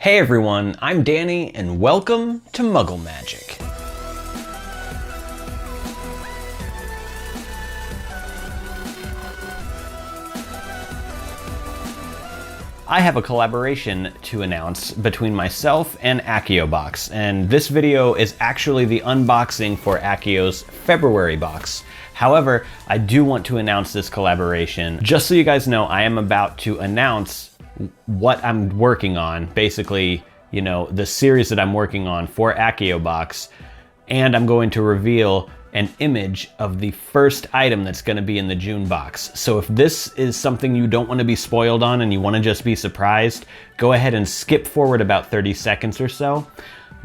Hey everyone, I'm Danny and welcome to Muggle Magic. I have a collaboration to announce between myself and Accio Box, and this video is actually the unboxing for Accio's February box. However, I do want to announce this collaboration. Just so you guys know, I am about to announce what I'm working on, basically, you know, the series that I'm working on for Accio Box, and I'm going to reveal an image of the first item that's going to be in the June box. So if this is something you don't want to be spoiled on and you want to just be surprised, go ahead and skip forward about 30 seconds or so.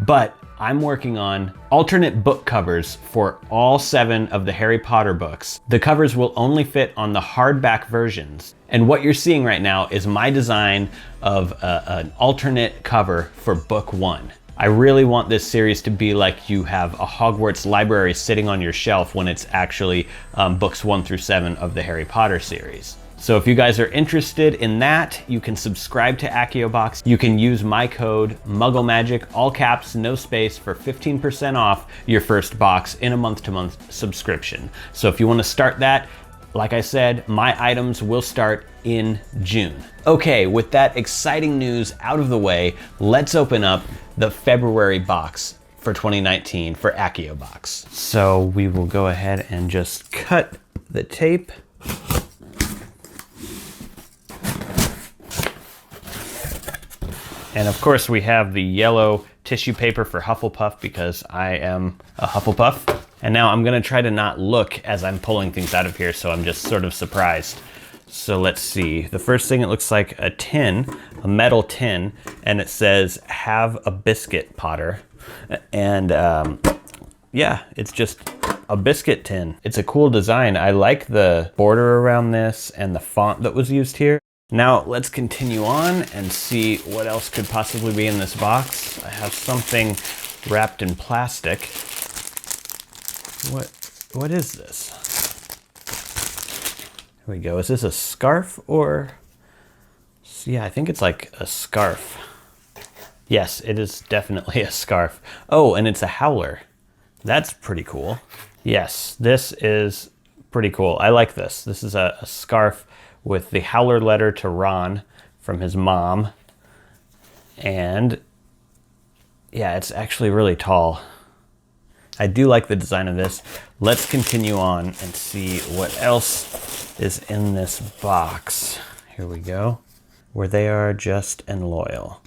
But I'm working on alternate book covers for all 7 of the Harry Potter books. The covers will only fit on the hardback versions. And what you're seeing right now is my design of an alternate cover for book 1. I really want this series to be like you have a Hogwarts library sitting on your shelf when it's actually books 1 through 7 of the Harry Potter series. So if you guys are interested in that, you can subscribe to Accio Box. You can use my code Muggle Magic, all caps, no space, for 15% off your first box in a month-to-month subscription. So if you want to start that, like I said, my items will start in June. Okay, with that exciting news out of the way, let's open up the February box for 2019 for Accio Box. So we will go ahead and just cut the tape. And of course we have the yellow tissue paper for Hufflepuff because I am a Hufflepuff. And now I'm gonna try to not look as I'm pulling things out of here, so I'm just sort of surprised. So let's see. The first thing, it looks like a tin, a metal tin, and it says, "Have a biscuit, Potter." And yeah, it's just a biscuit tin. It's a cool design. I like the border around this and the font that was used here. Now let's continue on and see what else could possibly be in this box. I have something wrapped in plastic. What is this? Here we go. Is this a scarf or? Yeah, I think it's like a scarf. Yes, it is definitely a scarf. Oh, and it's a howler. That's pretty cool. Yes, this is pretty cool. I like this. This is a scarf with the howler letter to Ron from his mom. And yeah, it's actually really tall. I do like the design of this. Let's continue on and see what else is in this box. Here we go. Where they are just and loyal.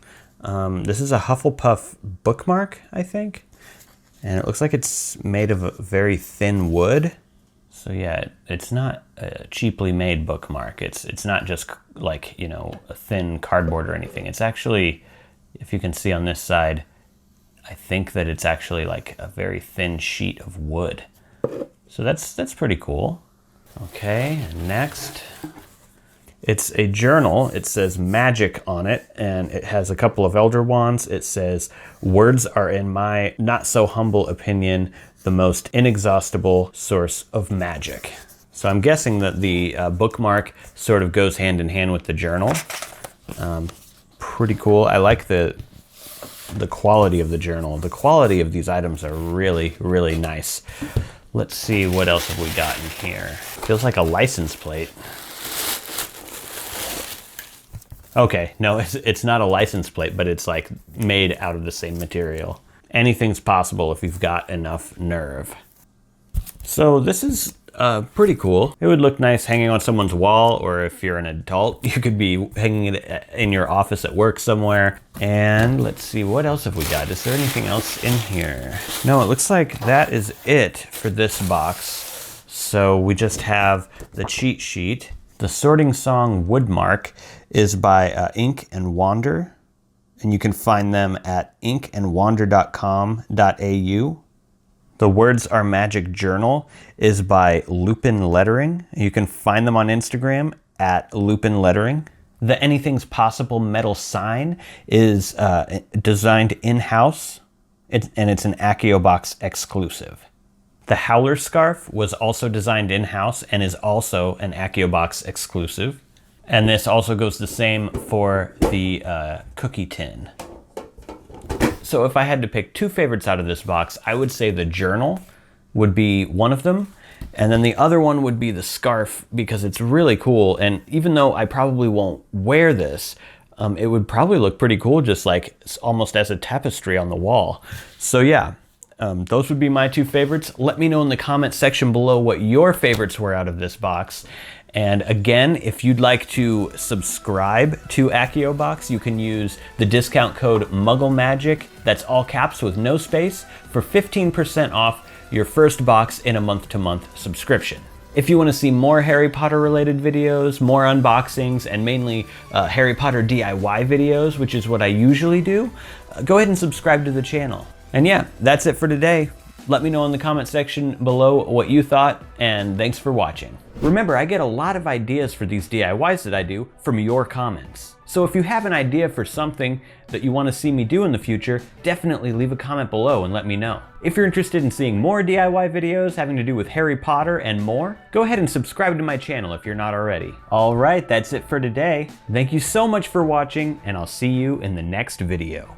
This is a Hufflepuff bookmark, I think. And it looks like it's made of a very thin wood. So yeah, it's not a cheaply made bookmark. It's not just like, you know, a thin cardboard or anything. It's actually, if you can see on this side, I think that it's actually like a very thin sheet of wood. So that's pretty cool. Okay, and next, it's a journal. It says magic on it, and it has a couple of Elder Wands. It says, "Words are, in my not so humble opinion, the most inexhaustible source of magic." So I'm guessing that the bookmark sort of goes hand in hand with the journal. Pretty cool. I like the quality of the journal. The quality of these items are really, really nice. Let's see, what else have we got in here? Feels like a license plate. Okay, no, it's not a license plate, but it's like made out of the same material. Anything's possible if you've got enough nerve. So this is pretty cool. It would look nice hanging on someone's wall, or if you're an adult, you could be hanging it in your office at work somewhere. And let's see, what else have we got? Is there anything else in here? No, it looks like that is it for this box. So we just have the cheat sheet. The Sorting Song Woodmark is by Ink and Wander, and you can find them at inkandwander.com.au. The Words Are Magic Journal is by Lupin Lettering. You can find them on Instagram at Lupin Lettering. The Anything's Possible metal sign is designed in-house, and it's an Accio Box exclusive. The Howler scarf was also designed in-house and is also an Accio Box exclusive. And this also goes the same for the cookie tin. So if I had to pick two favorites out of this box, I would say the journal would be one of them. And then the other one would be the scarf, because it's really cool. And even though I probably won't wear this, it would probably look pretty cool, just like almost as a tapestry on the wall. So yeah, those would be my two favorites. Let me know in the comment section below what your favorites were out of this box. And again, if you'd like to subscribe to Accio Box, you can use the discount code Muggle Magic, that's all caps with no space, for 15% off your first box in a month-to-month subscription. If you want to see more Harry Potter related videos, more unboxings, and mainly Harry Potter DIY videos, which is what I usually do, go ahead and subscribe to the channel. And yeah, that's it for today. Let me know in the comment section below what you thought, and thanks for watching. Remember, I get a lot of ideas for these DIYs that I do from your comments. So if you have an idea for something that you want to see me do in the future, definitely leave a comment below and let me know. If you're interested in seeing more DIY videos having to do with Harry Potter and more, go ahead and subscribe to my channel if you're not already. All right, that's it for today. Thank you so much for watching, and I'll see you in the next video.